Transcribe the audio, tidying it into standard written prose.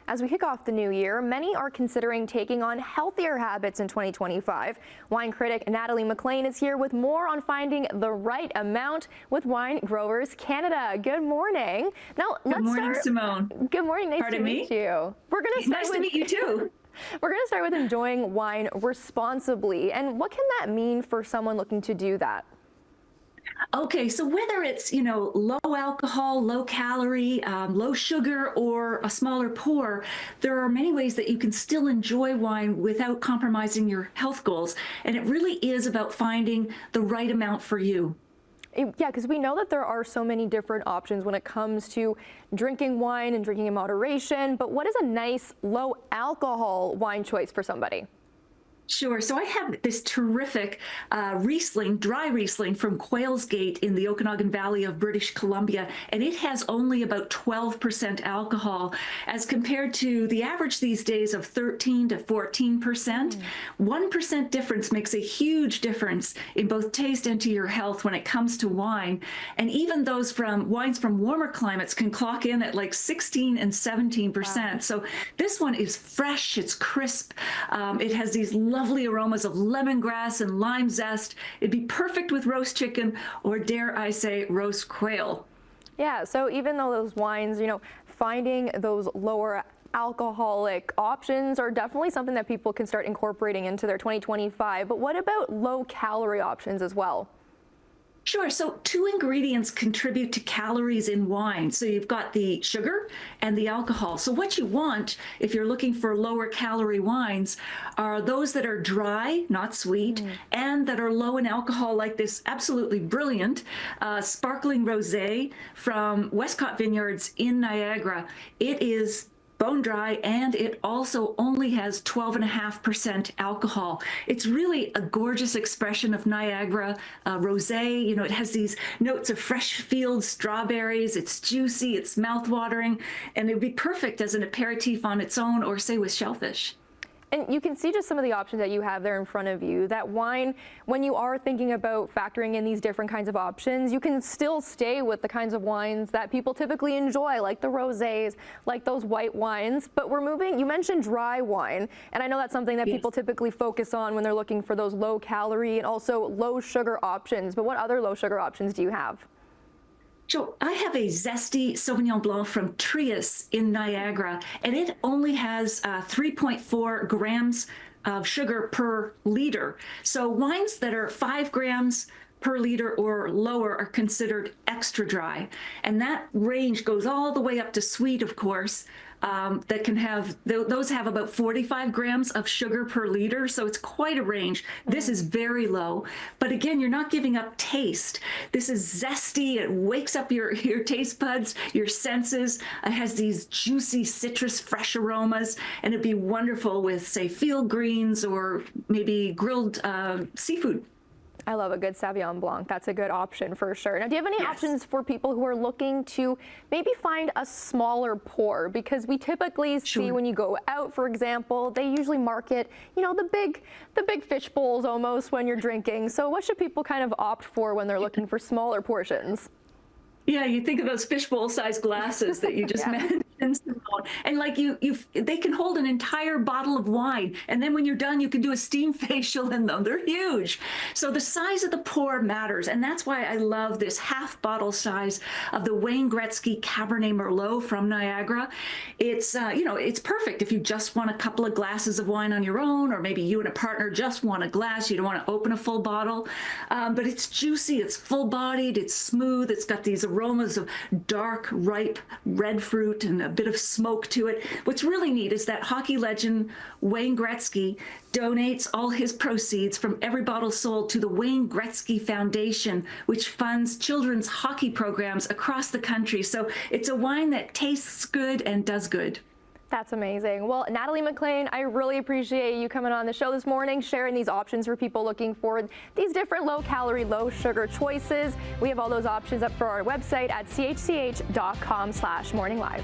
As we kick off the new year, many are considering taking on healthier habits in 2025. Wine critic Natalie MacLean is here with more on finding the right amount with Wine Growers Canada. Good morning. Now, Good morning, Simone. Good morning. Nice to meet you. Nice to meet you too. We're going to start with enjoying wine responsibly. And what can that mean for someone looking to do that? Okay, so whether it's, low alcohol, low calorie, low sugar, or a smaller pour, there are many ways that you can still enjoy wine without compromising your health goals. And it really is about finding the right amount for you. Yeah, because we know that there are so many different options when it comes to drinking wine and drinking in moderation. But what is a nice low alcohol wine choice for somebody? Sure. So I have this terrific Riesling, dry Riesling from Quail's Gate in the Okanagan Valley of British Columbia, and it has only about 12% alcohol as compared to the average these days of 13 to 14%. 1% difference makes a huge difference in both taste and to your health when it comes to wine. And even those from wines from warmer climates can clock in at like 16 and 17%. Wow. So this one is fresh, it's crisp, it has these lovely aromas of lemongrass and lime zest. It'd be perfect with roast chicken or, dare I say, roast quail. Yeah, so even though those wines, finding those lower alcoholic options are definitely something that people can start incorporating into their 2025. But what about low calorie options as well? Sure. So two ingredients contribute to calories in wine. So you've got the sugar and the alcohol. So what you want, if you're looking for lower calorie wines, are those that are dry, not sweet, and that are low in alcohol, like this absolutely brilliant sparkling rosé from Westcott Vineyards in Niagara. It is bone dry, and it also only has 12.5% alcohol. It's really a gorgeous expression of Niagara rosé. It has these notes of fresh field strawberries. It's juicy, it's mouthwatering, and it would be perfect as an aperitif on its own, or say with shellfish. And you can see just some of the options that you have there in front of you. That wine, when you are thinking about factoring in these different kinds of options, you can still stay with the kinds of wines that people typically enjoy, like the rosés, like those white wines. But you mentioned dry wine, and I know that's something that people typically focus on when they're looking for those low calorie and also low sugar options. But what other low sugar options do you have? So I have a zesty Sauvignon Blanc from Trius in Niagara, and it only has 3.4 grams of sugar per liter. So wines that are 5 grams per liter or lower are considered extra dry. And that range goes all the way up to sweet, of course, that can have, those have about 45 grams of sugar per liter. So it's quite a range. This is very low. But again, you're not giving up taste. This is zesty. It wakes up your taste buds, your senses. It has these juicy citrus fresh aromas, and it'd be wonderful with, say, field greens or maybe grilled seafood. I love a good Sauvignon Blanc. That's a good option for sure. Now, do you have any options for people who are looking to maybe find a smaller pour? Because we typically see when you go out, for example, they usually market, the big fish bowls almost when you're drinking. So what should people kind of opt for when they're looking for smaller portions? Yeah, you think of those fishbowl-sized glasses that you just mentioned, and like they can hold an entire bottle of wine, and then when you're done, you can do a steam facial in them. They're huge. So the size of the pour matters, and that's why I love this half bottle size of the Wayne Gretzky Cabernet Merlot from Niagara. It's it's perfect if you just want a couple of glasses of wine on your own, or maybe you and a partner just want a glass. You don't want to open a full bottle, but it's juicy, it's full-bodied, it's smooth, it's got these aromas of dark, ripe red fruit and a bit of smoke to it. What's really neat is that hockey legend Wayne Gretzky donates all his proceeds from every bottle sold to the Wayne Gretzky Foundation, which funds children's hockey programs across the country. So it's a wine that tastes good and does good. That's amazing. Well, Natalie MacLean, I really appreciate you coming on the show this morning, sharing these options for people looking for these different low-calorie, low-sugar choices. We have all those options up for our website at chch.com/morninglive.